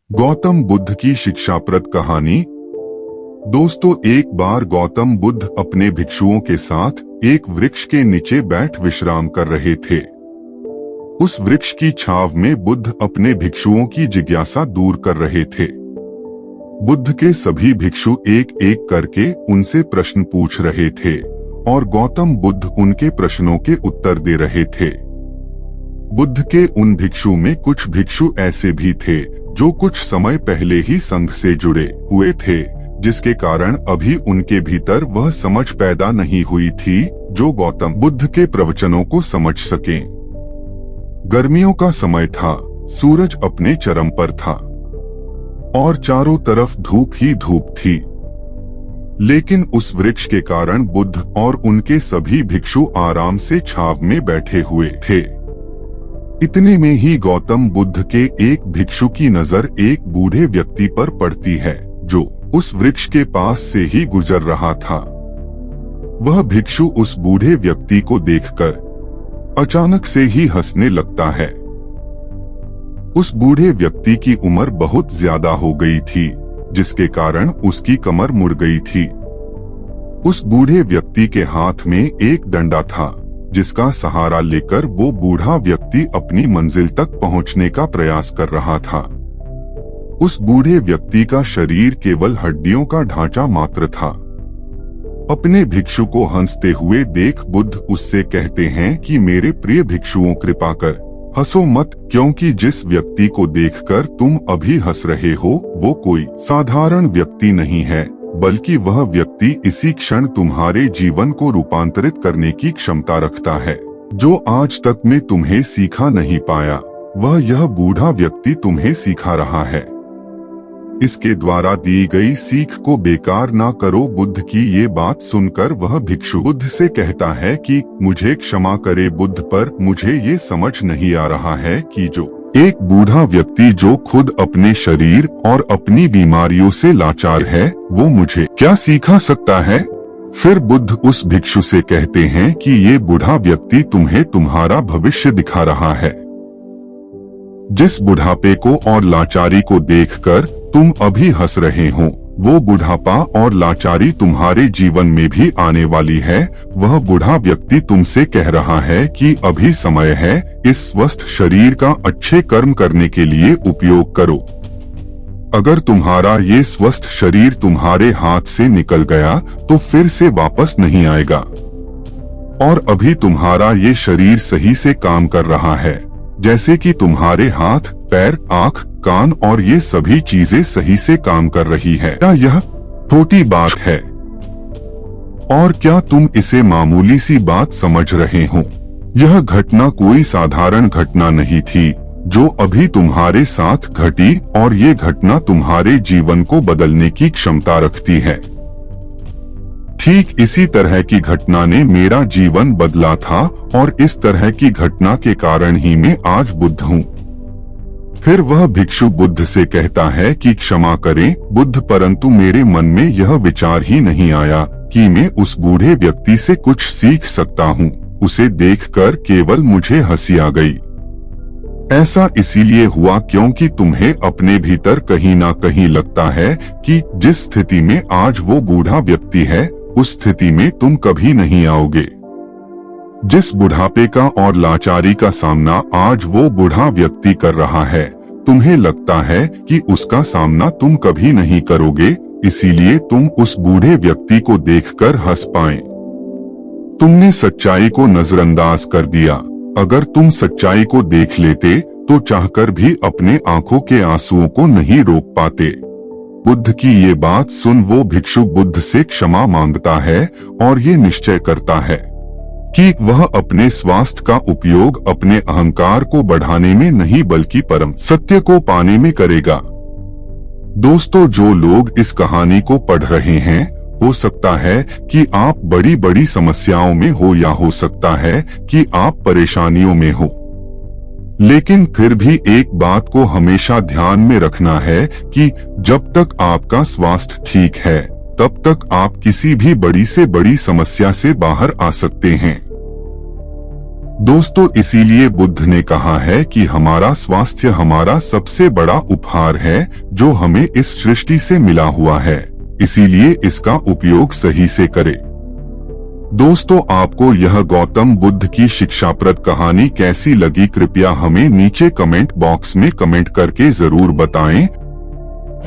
गौतम बुद्ध की शिक्षाप्रद कहानी। दोस्तों, एक बार गौतम बुद्ध अपने भिक्षुओं के साथ एक वृक्ष के नीचे बैठ विश्राम कर रहे थे। उस वृक्ष की छांव में बुद्ध अपने भिक्षुओं की जिज्ञासा दूर कर रहे थे। बुद्ध के सभी भिक्षु एक एक करके उनसे प्रश्न पूछ रहे थे और गौतम बुद्ध उनके प्रश्नों के उत्तर दे रहे थे। बुद्ध के उन भिक्षु में कुछ भिक्षु ऐसे भी थे जो कुछ समय पहले ही संघ से जुड़े हुए थे, जिसके कारण अभी उनके भीतर वह समझ पैदा नहीं हुई थी जो गौतम बुद्ध के प्रवचनों को समझ सकें। गर्मियों का समय था, सूरज अपने चरम पर था और चारों तरफ धूप ही धूप थी। लेकिन उस वृक्ष के कारण बुद्ध और उनके सभी भिक्षु आराम से छांव में बैठे हुए थे। इतने में ही गौतम बुद्ध के एक भिक्षु की नजर एक बूढ़े व्यक्ति पर पड़ती है जो उस वृक्ष के पास से ही गुजर रहा था। वह भिक्षु उस बूढ़े व्यक्ति को देखकर अचानक से ही हंसने लगता है। उस बूढ़े व्यक्ति की उम्र बहुत ज्यादा हो गई थी, जिसके कारण उसकी कमर मुड़ गई थी। उस बूढ़े व्यक्ति के हाथ में एक डंडा था, जिसका सहारा लेकर वो बूढ़ा व्यक्ति अपनी मंजिल तक पहुंचने का प्रयास कर रहा था। उस बूढ़े व्यक्ति का शरीर केवल हड्डियों का ढांचा मात्र था। अपने भिक्षु को हंसते हुए देख बुद्ध उससे कहते हैं कि मेरे प्रिय भिक्षुओं, कृपा कर हंसो मत, क्योंकि जिस व्यक्ति को देखकर तुम अभी हंस रहे हो वो कोई साधारण व्यक्ति नहीं है, बल्कि वह व्यक्ति इसी क्षण तुम्हारे जीवन को रूपांतरित करने की क्षमता रखता है। जो आज तक मैं तुम्हें सिखा नहीं पाया, वह यह बूढ़ा व्यक्ति तुम्हें सिखा रहा है। इसके द्वारा दी गई सीख को बेकार ना करो। बुद्ध की ये बात सुनकर वह भिक्षु बुद्ध से कहता है कि मुझे क्षमा करे बुद्ध, पर मुझे ये समझ नहीं आ रहा है कि जो एक बूढ़ा व्यक्ति जो खुद अपने शरीर और अपनी बीमारियों से लाचार है, वो मुझे क्या सिखा सकता है। फिर बुद्ध उस भिक्षु से कहते हैं कि ये बूढ़ा व्यक्ति तुम्हें तुम्हारा भविष्य दिखा रहा है। जिस बुढ़ापे को और लाचारी को देखकर तुम अभी हंस रहे हो, वो बुढ़ापा और लाचारी तुम्हारे जीवन में भी आने वाली है। वह बूढ़ा व्यक्ति तुमसे कह रहा है कि अभी समय है, इस स्वस्थ शरीर का अच्छे कर्म करने के लिए उपयोग करो। अगर तुम्हारा ये स्वस्थ शरीर तुम्हारे हाथ से निकल गया तो फिर से वापस नहीं आएगा, और अभी तुम्हारा ये शरीर सही से काम कर रहा है, जैसे कि तुम्हारे हाथ, पैर, आँख, कान और ये सभी चीजें सही से काम कर रही है। क्या यह छोटी बात है? और क्या तुम इसे मामूली सी बात समझ रहे हो? यह घटना कोई साधारण घटना नहीं थी जो अभी तुम्हारे साथ घटी, और ये घटना तुम्हारे जीवन को बदलने की क्षमता रखती है। ठीक इसी तरह की घटना ने मेरा जीवन बदला था, और इस तरह की घटना के कारण ही मैं आज बुद्ध हूँ। फिर वह भिक्षु बुद्ध से कहता है कि क्षमा करें बुद्ध, परंतु मेरे मन में यह विचार ही नहीं आया कि मैं उस बूढ़े व्यक्ति से कुछ सीख सकता हूँ। उसे देखकर केवल मुझे हंसी आ गई। ऐसा इसीलिए हुआ क्योंकि तुम्हें अपने भीतर कहीं ना कहीं लगता है कि जिस स्थिति में आज वो बूढ़ा व्यक्ति है, उस स्थिति में तुम कभी नहीं आओगे। जिस बुढ़ापे का और लाचारी का सामना आज वो बूढ़ा व्यक्ति कर रहा है, तुम्हें लगता है कि उसका सामना तुम कभी नहीं करोगे, इसीलिए तुम उस बूढ़े व्यक्ति को देखकर हंस पाए। तुमने सच्चाई को नजरअंदाज कर दिया। अगर तुम सच्चाई को देख लेते तो चाहकर भी अपने आंखों के आंसुओं को नहीं रोक पाते। बुद्ध की ये बात सुन वो भिक्षु बुद्ध से क्षमा मांगता है और ये निश्चय करता है कि वह अपने स्वास्थ्य का उपयोग अपने अहंकार को बढ़ाने में नहीं बल्कि परम सत्य को पाने में करेगा। दोस्तों, जो लोग इस कहानी को पढ़ रहे हैं, हो सकता है कि आप बड़ी बड़ी समस्याओं में हो, या हो सकता है कि आप परेशानियों में हो, लेकिन फिर भी एक बात को हमेशा ध्यान में रखना है कि जब तक आपका स्वास्थ्य ठीक है, तब तक आप किसी भी बड़ी से बड़ी समस्या से बाहर आ सकते हैं। दोस्तों, इसीलिए बुद्ध ने कहा है कि हमारा स्वास्थ्य हमारा सबसे बड़ा उपहार है जो हमें इस सृष्टि से मिला हुआ है, इसीलिए इसका उपयोग सही से करें। दोस्तों, आपको यह गौतम बुद्ध की शिक्षाप्रद कहानी कैसी लगी, कृपया हमें नीचे कमेंट बॉक्स में कमेंट करके जरूर बताएं।